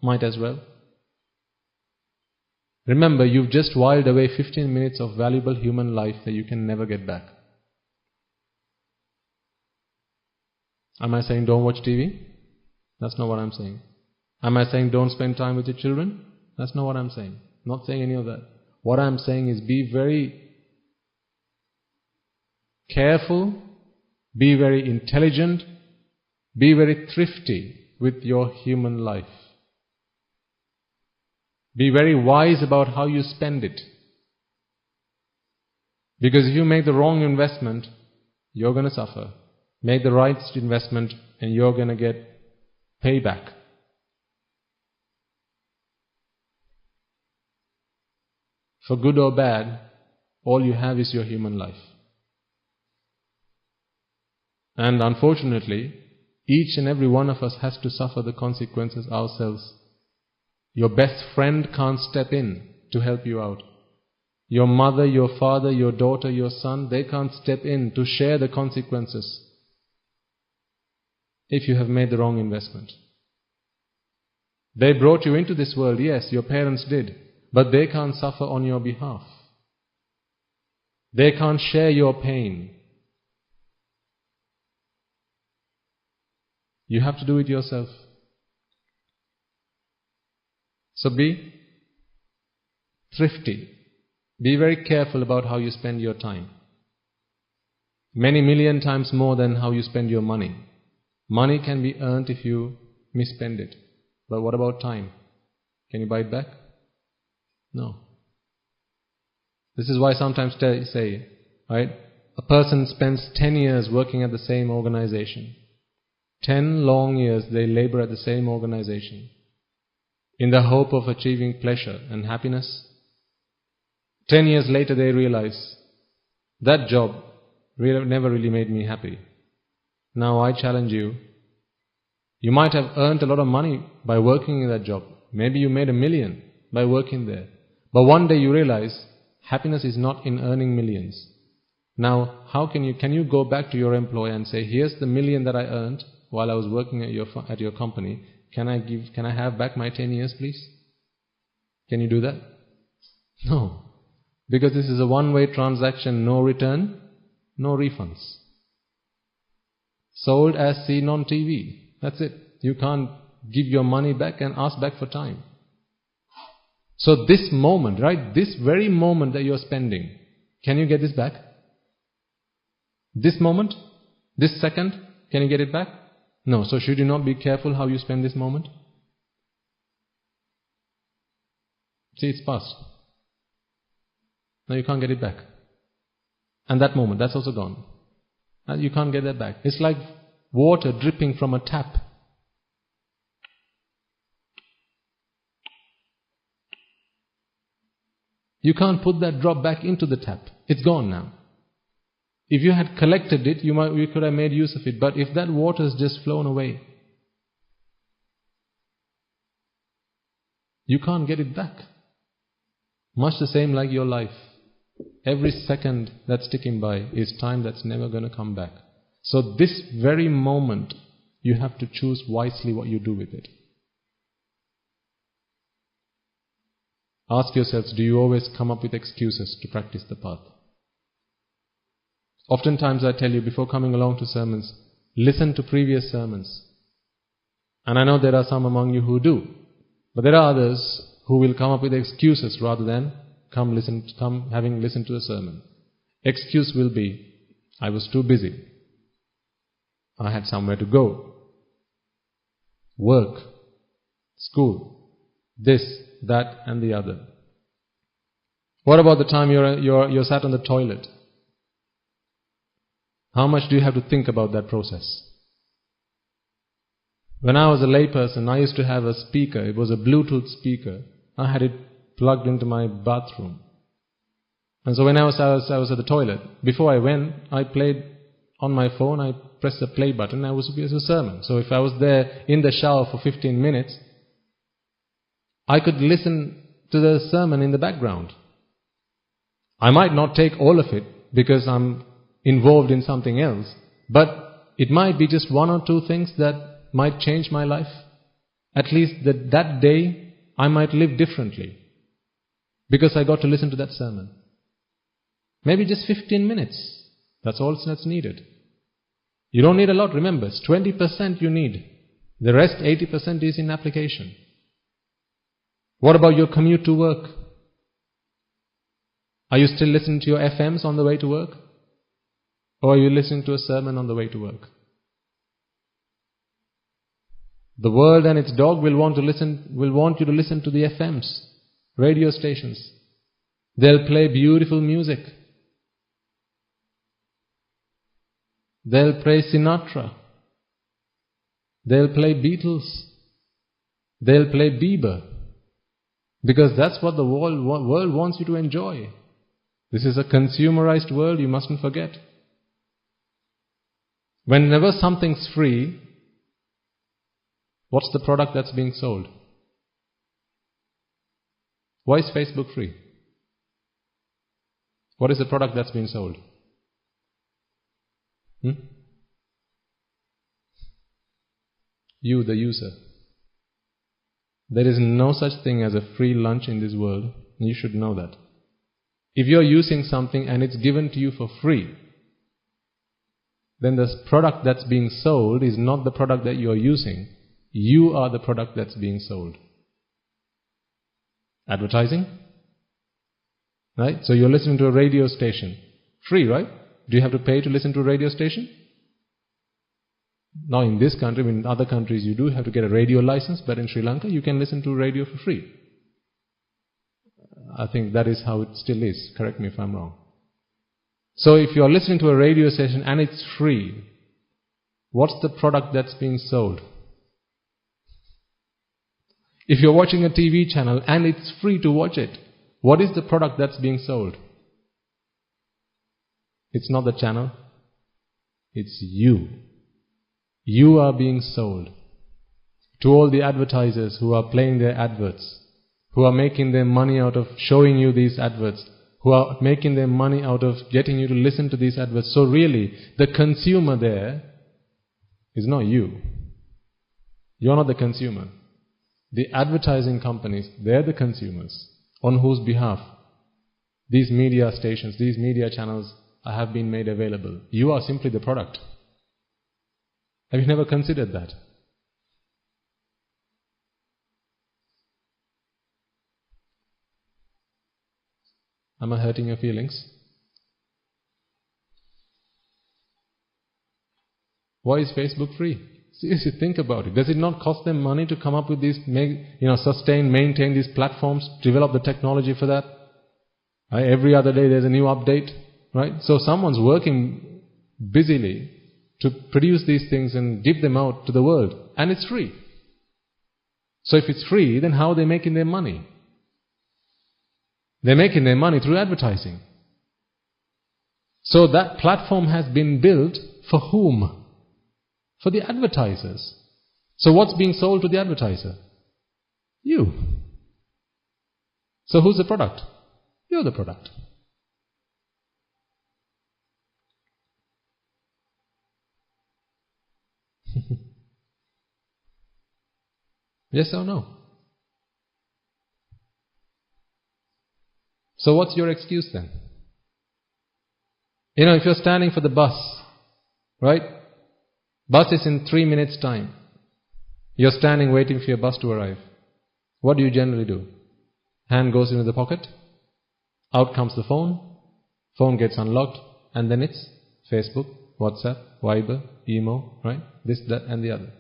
Might as well. Remember, you've just whiled away 15 minutes of valuable human life that you can never get back. Am I saying don't watch TV? That's not what I'm saying. Am I saying don't spend time with your children? That's not what I'm saying. I'm not saying any of that. What I'm saying is be very careful, be very intelligent, be very thrifty with your human life. Be very wise about how you spend it. Because if you make the wrong investment, you're going to suffer. Make the right investment and you're going to get payback. For good or bad, all you have is your human life. And unfortunately, each and every one of us has to suffer the consequences ourselves. Your best friend can't step in to help you out. Your mother, your father, your daughter, your son, they can't step in to share the consequences if you have made the wrong investment. They brought you into this world, yes, your parents did, but they can't suffer on your behalf. They can't share your pain. You have to do it yourself. So be thrifty. Be very careful about how you spend your time. Many million times more than how you spend your money. Money can be earned if you misspend it. But what about time? Can you buy it back? No. This is why sometimes say, right, a person spends 10 years working at the same organization. 10 long years they labor at the same organization in the hope of achieving pleasure and happiness. 10 years later they realize that job never really made me happy. Now I challenge you. You might have earned a lot of money by working in that job. Maybe you made $1 million by working there. But one day you realize happiness is not in earning millions. Now, how can you go back to your employer and say, here's the $1 million that I earned while I was working at your company. Can I have back my 10 years, please? Can you do that? No. Because this is a one-way transaction, no return, no refunds. Sold as seen on TV. That's it. You can't give your money back and ask back for time. So this moment, right, this very moment that you're spending, can you get this back? This moment? This second? Can you get it back? No. So should you not be careful how you spend this moment? See, it's past. Now you can't get it back. And that moment, that's also gone. And you can't get that back. It's like water dripping from a tap. You can't put that drop back into the tap. It's gone now. If you had collected it, you could have made use of it. But if that water has just flown away, you can't get it back. Much the same like your life. Every second that's ticking by is time that's never going to come back. So this very moment, you have to choose wisely what you do with it. Ask yourselves, do you always come up with excuses to practice the path? Oftentimes I tell you, before coming along to sermons, listen to previous sermons. And I know there are some among you who do. But there are others who will come up with excuses rather than having listened to the sermon. Excuse will be, I was too busy. I had somewhere to go. Work. School. This, that and the other. What about the time you're sat on the toilet? How much do you have to think about that process? When I was a layperson, I used to have a speaker. It was a Bluetooth speaker. I had it plugged into my bathroom. And so when I was at the toilet, before I went, I played on my phone, I pressed the play button, and I was supposed to sermon. So if I was there in the shower for 15 minutes, I could listen to the sermon in the background. I might not take all of it because I'm involved in something else, but it might be just one or two things that might change my life. at least that day I might live differently because I got to listen to that sermon. Maybe just 15 minutes. That's all that's needed. You don't need a lot, remember. It's 20% you need. The rest, 80% is in application. What about your commute to work? Are you still listening to your FMs on the way to work? Or are you listening to a sermon on the way to work? The world and its dog will want you to listen to the FMs, radio stations. They'll play beautiful music. They'll play Sinatra. They'll play Beatles. They'll play Bieber. Because that's what the world wants you to enjoy. This is a consumerized world, you mustn't forget. Whenever something's free, what's the product that's being sold? Why is Facebook free? What is the product that's being sold? You, the user. There is no such thing as a free lunch in this world. You should know that. If you're using something and it's given to you for free, then the product that's being sold is not the product that you're using. You are the product that's being sold. Advertising? Right? So you're listening to a radio station. Free, right? Do you have to pay to listen to a radio station? Now in this country, in other countries you do have to get a radio license, but in Sri Lanka you can listen to radio for free. I think that is how it still is. Correct me if I'm wrong. So if you're listening to a radio station and it's free, what's the product that's being sold? If you're watching a TV channel and it's free to watch it, what is the product that's being sold? It's not the channel. It's you. You are being sold. To all the advertisers who are playing their adverts, who are making their money out of showing you these adverts, who are making their money out of getting you to listen to these adverts. So really, the consumer there is not you. You're not the consumer. The advertising companies, they're the consumers on whose behalf these media stations, these media channels have been made available. You are simply the product. Have you never considered that? Am I hurting your feelings? Why is Facebook free? Seriously, think about it. Does it not cost them money to come up with these, maintain these platforms, develop the technology for that? Right? Every other day there's a new update, right? So someone's working busily to produce these things and give them out to the world, and it's free. So if it's free, then how are they making their money? They're making their money through advertising. So that platform has been built for whom? For the advertisers. So what's being sold to the advertiser? You. So who's the product? You're the product. Yes or no? So what's your excuse then? If you're standing for the bus, right? Bus is in 3 minutes time. You're standing waiting for your bus to arrive. What do you generally do? Hand goes into the pocket. Out comes the phone. Phone gets unlocked. And then it's Facebook, WhatsApp, Viber, Emo, right? This, that and the other.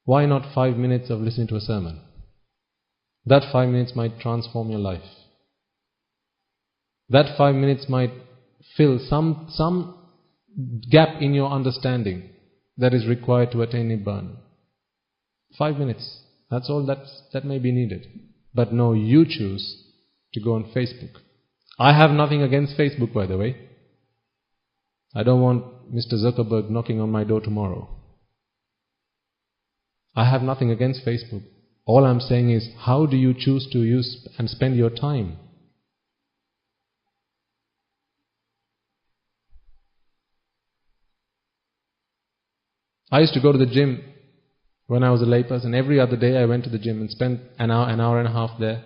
Why not 5 minutes of listening to a sermon? That 5 minutes might transform your life. That 5 minutes might fill some gap in your understanding that is required to attain Nibbana. 5 minutes. That's all that may be needed. But no, you choose to go on Facebook. I have nothing against Facebook, by the way. I don't want Mr. Zuckerberg knocking on my door tomorrow. I have nothing against Facebook. All I'm saying is, how do you choose to use and spend your time? I used to go to the gym When I was a layperson, every other day I went to the gym and spent an hour and a half there,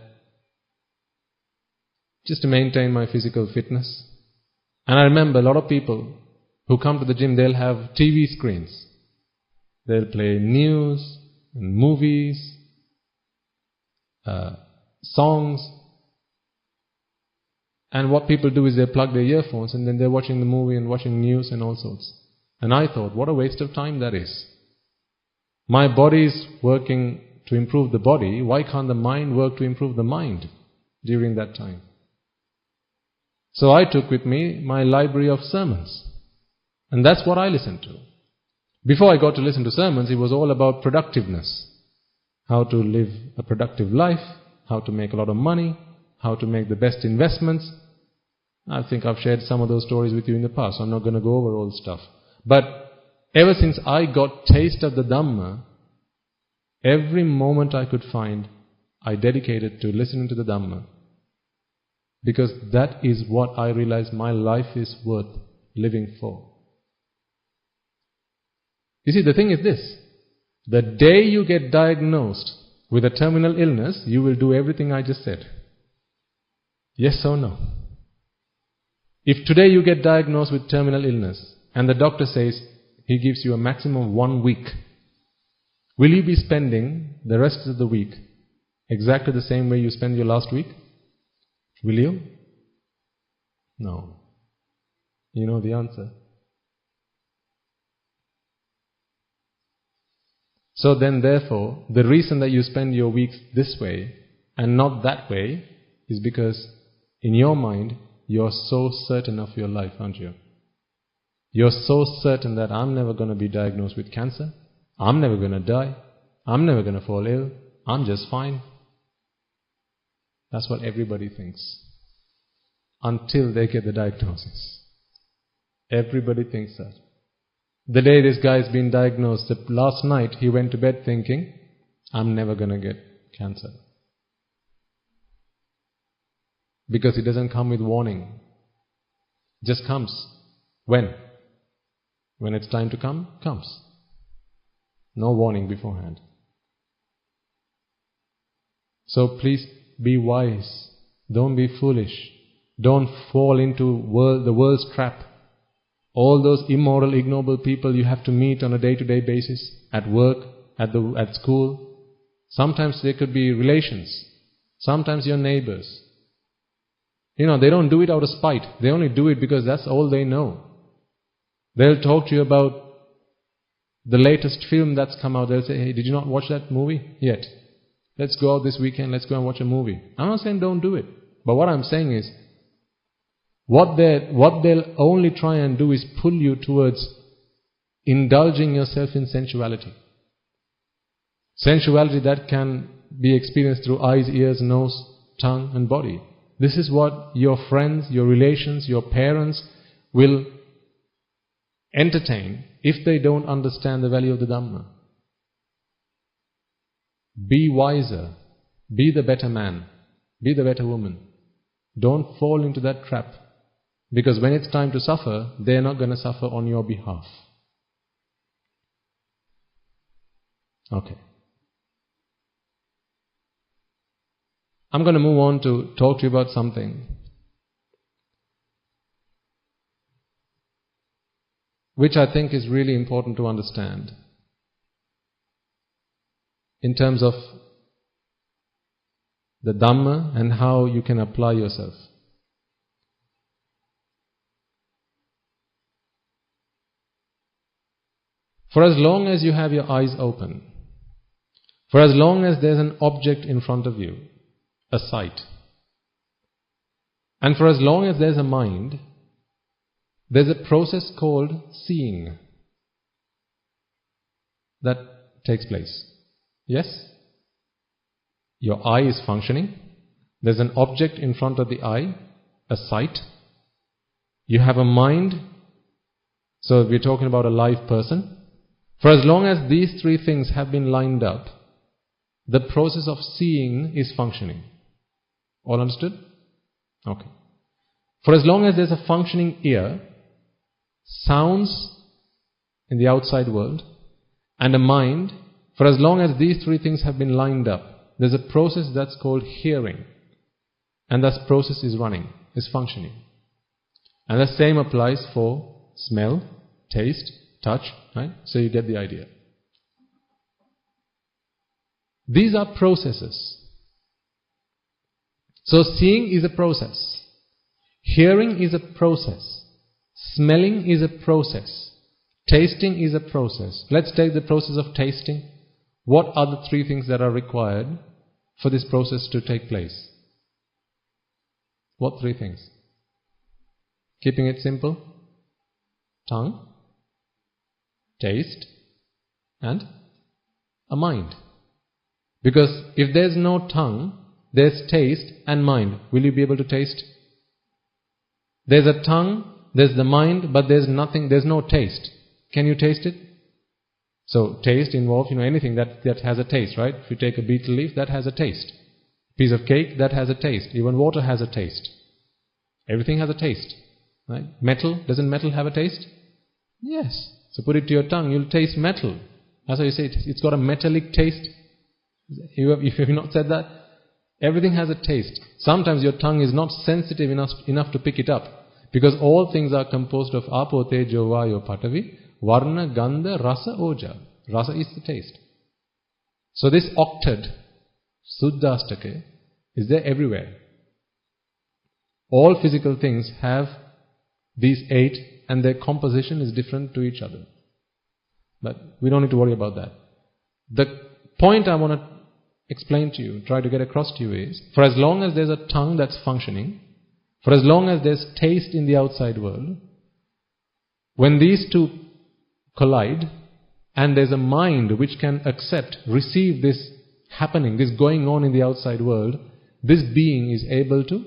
just to maintain my physical fitness. And I remember a lot of people who come to the gym, they'll have TV screens. They'll play news and movies, songs. And what people do is they plug their earphones and then they're watching the movie and watching news and all sorts. And I thought, what a waste of time that is. My body's working to improve the body. Why can't the mind work to improve the mind during that time? So I took with me my library of sermons. And that's what I listened to. Before I got to listen to sermons, it was all about productiveness. How to live a productive life, how to make a lot of money, how to make the best investments. I think I've shared some of those stories with you in the past, so I'm not going to go over all the stuff. But ever since I got taste of the Dhamma, every moment I could find, I dedicated to listening to the Dhamma. Because that is what I realized my life is worth living for. You see, the thing is this. The day you get diagnosed with a terminal illness, you will do everything I just said. Yes or no? If today you get diagnosed with terminal illness and the doctor says he gives you a maximum of 1 week, will you be spending the rest of the week exactly the same way you spent your last week? Will you? No. You know the answer. So then therefore, the reason that you spend your weeks this way and not that way is because in your mind, you're so certain of your life, aren't you? You're so certain that I'm never going to be diagnosed with cancer. I'm never going to die. I'm never going to fall ill. I'm just fine. That's what everybody thinks. Until they get the diagnosis. Everybody thinks that. The day this guy's been diagnosed, last night he went to bed thinking, I'm never going to get cancer. Because it doesn't come with warning. It just comes. When? When it's time to come, comes. No warning beforehand. So please be wise. Don't be foolish. Don't fall into the world's trap. All those immoral, ignoble people you have to meet on a day-to-day basis, at work, at school. Sometimes they could be relations. Sometimes your neighbors. They don't do it out of spite. They only do it because that's all they know. They'll talk to you about the latest film that's come out. They'll say, hey, did you not watch that movie yet? Let's go out this weekend, let's go and watch a movie. I'm not saying don't do it. But what I'm saying is, what they'll only try and do is pull you towards indulging yourself in sensuality. Sensuality that can be experienced through eyes, ears, nose, tongue and body. This is what your friends, your relations, your parents will entertain if they don't understand the value of the Dhamma. Be wiser. Be the better man. Be the better woman. Don't fall into that trap. Because when it's time to suffer, they're not going to suffer on your behalf. Okay. I'm going to move on to talk to you about something which I think is really important to understand in terms of the Dhamma and how you can apply yourself. For as long as you have your eyes open, for as long as there's an object in front of you, a sight, and for as long as there's a mind, there's a process called seeing that takes place. Yes? Your eye is functioning. There's an object in front of the eye, a sight. You have a mind. So we're talking about a live person. For as long as these three things have been lined up, the process of seeing is functioning. All understood? Okay. For as long as there's a functioning ear, sounds in the outside world, and a mind For as long as these three things have been lined up, there's a process that's called hearing. And that process is running, is functioning. And the same applies for smell, taste, touch, right? So you get the idea. These are processes. So seeing is a process. Hearing is a process. Smelling is a process. Tasting is a process. Let's take the process of tasting. What are the three things that are required for this process to take place? What three things? Keeping it simple. Tongue, taste, and a mind. Because if there's no tongue, there's taste and mind. Will you be able to taste? There's a tongue, there's the mind, but there's nothing, there's no taste. Can you taste it? So taste involves, anything that has a taste, right? If you take a betel leaf, that has a taste. Piece of cake, that has a taste. Even water has a taste. Everything has a taste, right? Metal, doesn't metal have a taste? Yes. So put it to your tongue, you'll taste metal. That's why you say it's got a metallic taste. If you have not said that, everything has a taste. Sometimes your tongue is not sensitive enough to pick it up, because all things are composed of apo, tejo, vayo, patavi, varna, gandha, rasa, oja. Rasa is the taste. So this octet, Suddhastake, is there everywhere. All physical things have these 8, and their composition is different to each other. But we don't need to worry about that. The point I want to explain to you, try to get across to you is, for as long as there's a tongue that's functioning, for as long as there's taste in the outside world, when these two collide, and there's a mind which can accept, receive this happening, this going on in the outside world, this being is able to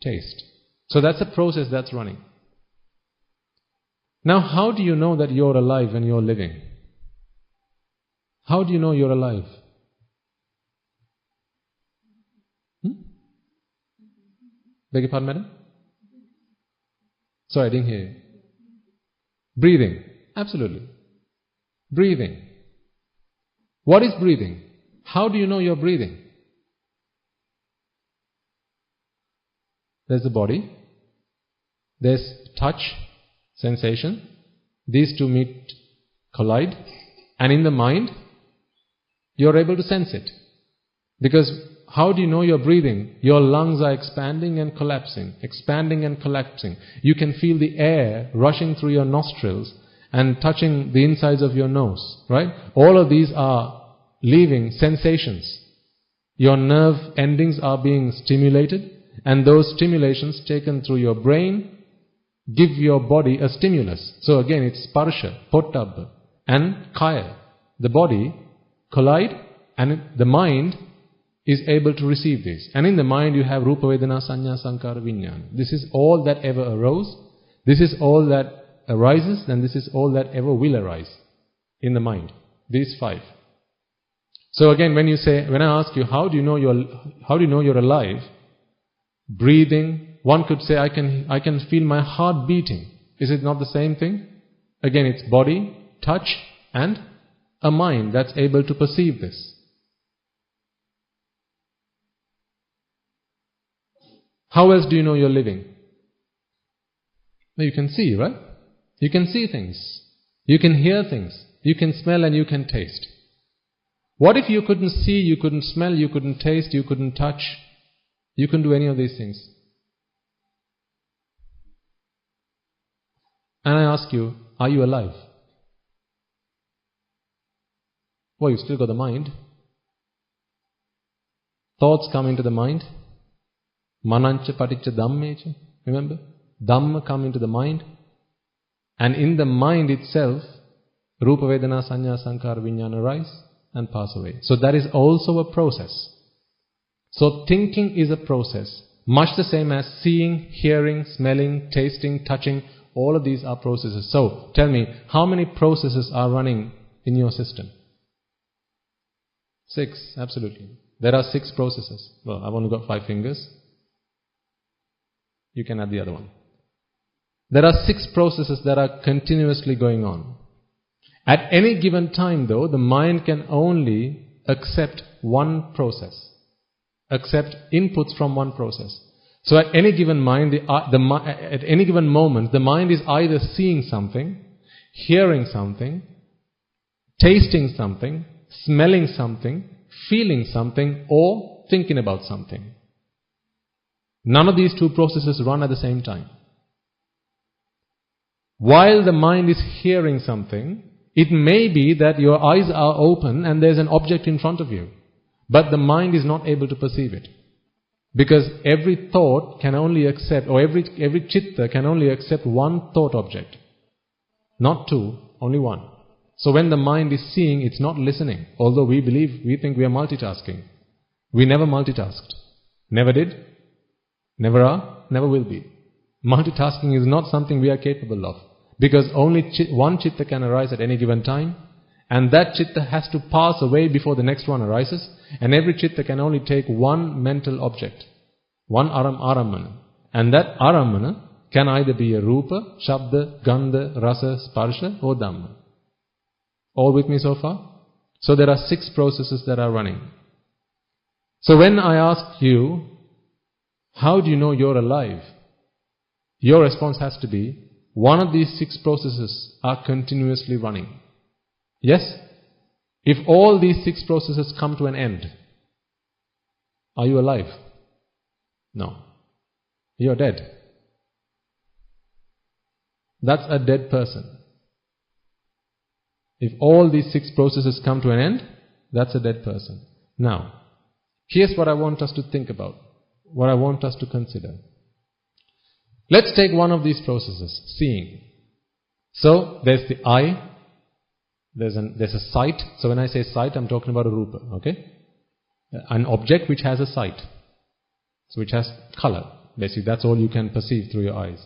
taste. So that's a process that's running. Now, how do you know that you're alive and you're living? How do you know you're alive? Beg your pardon, madam? Sorry, I didn't hear you. Breathing. Absolutely. Breathing. What is breathing? How do you know you're breathing? There's the body. There's touch, sensation. These two meet, collide. And in the mind, you're able to sense it. Because how do you know you're breathing? Your lungs are expanding and collapsing, expanding and collapsing. You can feel the air rushing through your nostrils and touching the insides of your nose, right? All of these are leaving sensations. Your nerve endings are being stimulated, and those stimulations taken through your brain give your body a stimulus. So again, it's sparsha, pottabha, and kaya. The body collide, and the mind is able to receive this. And in the mind you have rupa, vedana, sanya, sankara, vijnana. This is all that ever arose. This is all that arises, and this is all that ever will arise in the mind. These 5. So again, when I ask you, how do you know you're alive? Breathing. One could say, I can feel my heart beating. Is it not the same thing? Again, it's body, touch, and a mind that's able to perceive this. How else do you know you're living? Well, you can see, right? You can see things. You can hear things. You can smell and you can taste. What if you couldn't see, you couldn't smell, you couldn't taste, you couldn't touch, you couldn't do any of these things? And I ask you, are you alive? Well, you've still got the mind. Thoughts come into the mind. Manancha paticca dhammecha. Remember? Dhamma come into the mind. And in the mind itself, rupa, vedana, sanya, sankara, vijnana arise and pass away. So that is also a process. So thinking is a process. Much the same as seeing, hearing, smelling, tasting, touching. All of these are processes. So tell me, how many processes are running in your system? 6, absolutely. There are 6 processes. Well, I've only got 5 fingers. You can add the other one. There are 6 processes that are continuously going on. At any given time, though, the mind can only accept one process, accept inputs from one process. So at any given at any given moment, the mind is either seeing something, hearing something, tasting something, smelling something, feeling something, or thinking about something. None of these two processes run at the same time. While the mind is hearing something, it may be that your eyes are open and there's an object in front of you, but the mind is not able to perceive it. Because every thought can only accept, or every chitta can only accept one thought object. Not two, only one. So when the mind is seeing, it's not listening. Although we think we are multitasking. We never multitasked. Never did, never are, never will be. Multitasking is not something we are capable of. Because only one chitta can arise at any given time, and that chitta has to pass away before the next one arises, and every chitta can only take one mental object, one arammana. And that arammana can either be a rupa, shabda, gandha, rasa, sparsha, or dhamma. All with me so far? So there are 6 processes that are running. So when I ask you, how do you know you're alive? Your response has to be, one of these 6 processes are continuously running. Yes? If all these 6 processes come to an end, are you alive? No. You're dead. That's a dead person. If all these 6 processes come to an end, that's a dead person. Now, here's what I want us to think about, what I want us to consider. Let's take one of these processes, seeing. So, there's the eye, there's a sight. So when I say sight, I'm talking about a rupa, okay? An object which has a sight, so which has color. Basically, that's all you can perceive through your eyes.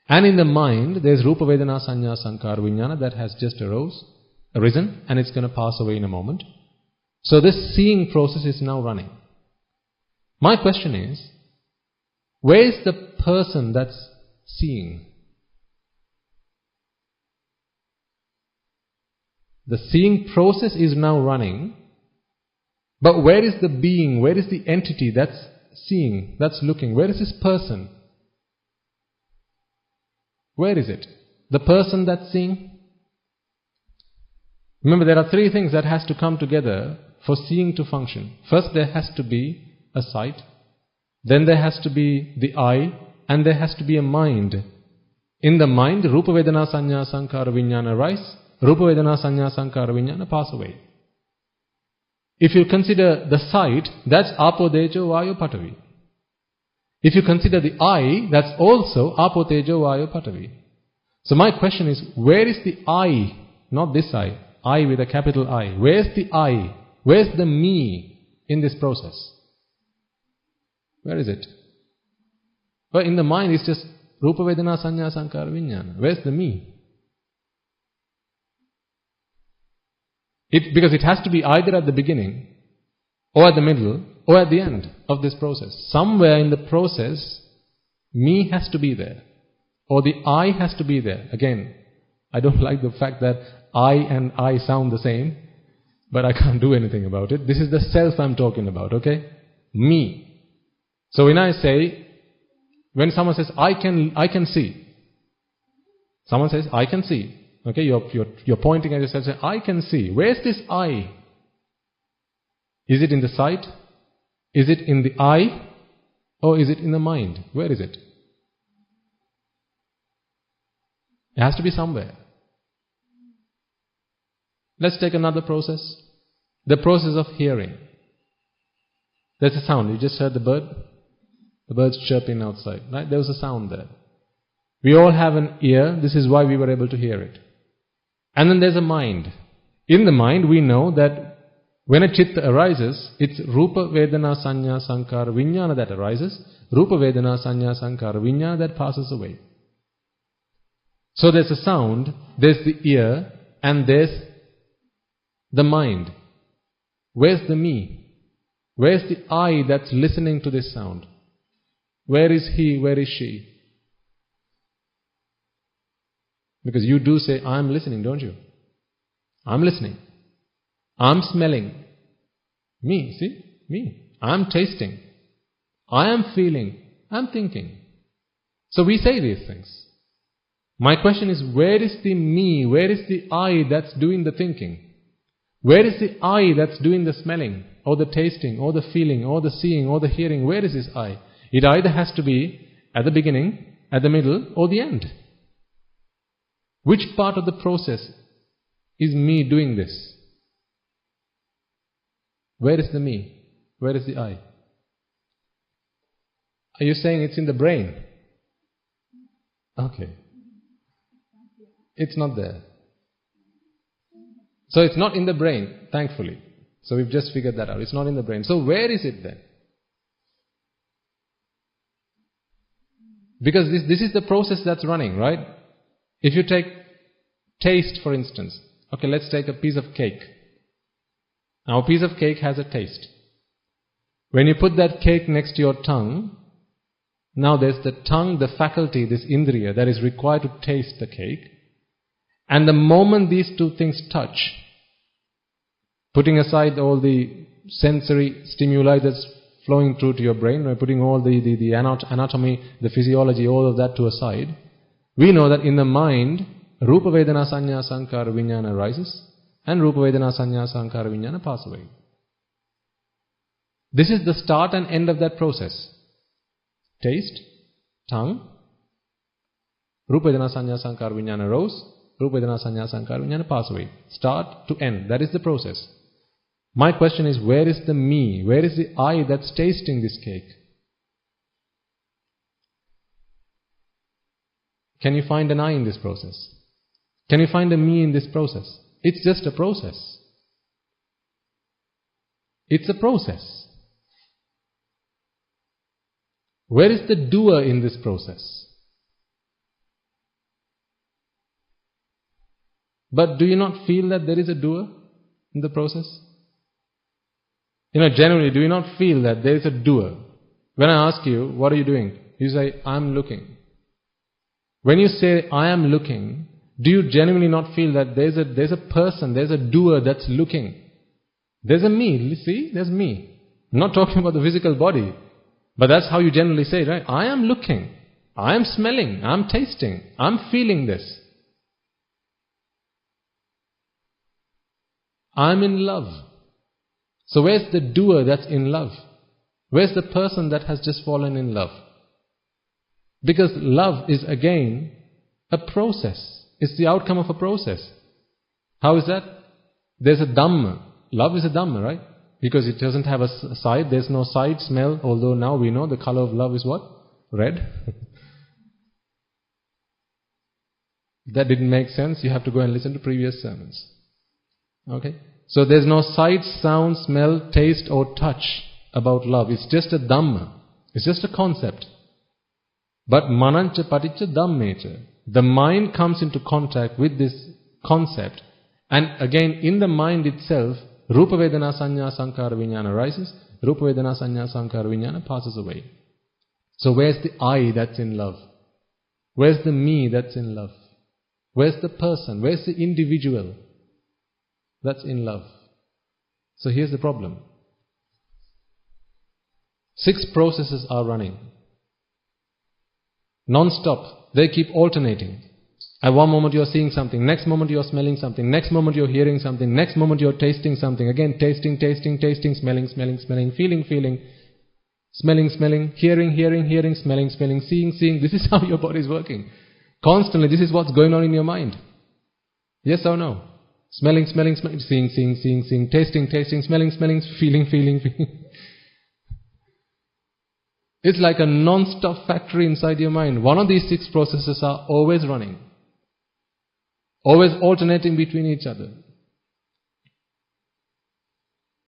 And in the mind, there's rupa, vedana, sanya, sankara, vijnana that has just arisen, and it's going to pass away in a moment. So this seeing process is now running. My question is, where is the person that's seeing? The seeing process is now running, but where is the being, where is the entity that's seeing, that's looking? Where is this person? Where is it? The person that's seeing? Remember, there are 3 things that has to come together for seeing to function. First, there has to be a sight. Then there has to be the eye, and there has to be a mind. In the mind, rupa, vedana, sanya, sankara, vijnana arise. Rupa, vedana, sanya, sankara, vijnana pass away. If you consider the sight, that's apo, tejo, vayu, patavi. If you consider the eye, that's also apo, tejo, vayu, patavi. So my question is, where is the I? Not this I with a capital I. Where's the I? Where's the me in this process? Where is it? Well, in the mind it's just rupa, vedana, sanya, sankara, vijnana. Where's the me? Because it has to be either at the beginning, or at the middle, or at the end of this process. Somewhere in the process, me has to be there, or the I has to be there. Again, I don't like the fact that I and I sound the same, but I can't do anything about it. This is the self I'm talking about, okay? Me. So when someone says, I can see. Someone says, I can see. Okay, you're pointing at yourself saying, I can see. Where's this I? Is it in the sight? Is it in the eye? Or is it in the mind? Where is it? It has to be somewhere. Let's take another process. The process of hearing. There's a sound. You just heard the bird? The bird's chirping outside, right? There was a sound there. We all have an ear. This is why we were able to hear it. And then there's a mind. In the mind, we know that when a chitta arises, it's rupa, vedana, sanya, sankara, vijnana that arises. Rupa, vedana, sanya, sankara, vijnana that passes away. So there's a sound, there's the ear, and there's the mind. Where's the me? Where's the I that's listening to this sound? Where is he? Where is she? Because you do say, I'm listening, don't you? I'm listening. I'm smelling. Me, see? Me. I'm tasting. I am feeling. I'm thinking. So we say these things. My question is, where is the me? Where is the I that's doing the thinking? Where is the I that's doing the smelling, or the tasting, or the feeling, or the seeing, or the hearing? Where is this I? It either has to be at the beginning, at the middle, or the end. Which part of the process is me doing this? Where is the me? Where is the I? Are you saying it's in the brain? Okay. It's not there. So it's not in the brain, thankfully. So we've just figured that out. It's not in the brain. So where is it then? Because this is the process that's running, right? If you take taste, for instance. Okay, let's take a piece of cake. Now a piece of cake has a taste. When you put that cake next to your tongue, now there's the tongue, the faculty, this indriya that is required to taste the cake. And the moment these two things touch, putting aside all the sensory stimuli that's flowing through to your brain, putting all the anatomy, the physiology, all of that to a side, we know that in the mind, Rupa Vedana Sanya Sankara Vijnana arises, and Rupa Vedana Sanya Sankara Vijnana pass away. This is the start and end of that process. Taste, tongue, Rupa Vedana Sanya Sankara Vijnana rose, Rupa Vedana Sanya Sankara Vijnana pass away. Start to end. That is the process. My question is, where is the me? Where is the I that's tasting this cake? Can you find an I in this process? Can you find a me in this process? It's just a process. It's a process. Where is the doer in this process? But do you not feel that there is a doer in the process? Generally, do you not feel that there is a doer? When I ask you, what are you doing? You say, I'm looking. When you say, I am looking, do you genuinely not feel that there's a person, there's a doer that's looking? There's a me, see? There's me. I'm not talking about the physical body. But that's how you generally say it, right? I am looking. I am smelling. I'm tasting. I'm feeling this. I'm in love. So where's the doer that's in love? Where's the person that has just fallen in love? Because love is again a process. It's the outcome of a process. How is that? There's a Dhamma. Love is a Dhamma, right? Because it doesn't have a side. There's no side smell. Although now we know the color of love is what? Red. If that didn't make sense, you have to go and listen to previous sermons. Okay? So there's no sight, sound, smell, taste or touch about love. It's just a Dhamma. It's just a concept. But manancha paticca dhammecha. The mind comes into contact with this concept. And again, in the mind itself, Rupa Vedana Sanya Sankara Vijnana arises. Rupa Vedana Sanya Sankara Vijnana passes away. So where's the I that's in love? Where's the me that's in love? Where's the person? Where's the individual that's in love? So here's the problem. 6 processes are running. Non-stop. They keep alternating. At one moment you're seeing something, next moment you're smelling something, next moment you're hearing something, next moment you're tasting something. Again, tasting, smelling, feeling, smelling, hearing, smelling, seeing. This is how your body is working. Constantly, this is what's going on in your mind. Yes or no? Smelling, seeing, tasting, smelling, feeling. It's like a non-stop factory inside your mind. One of these 6 processes are always running. Always alternating between each other.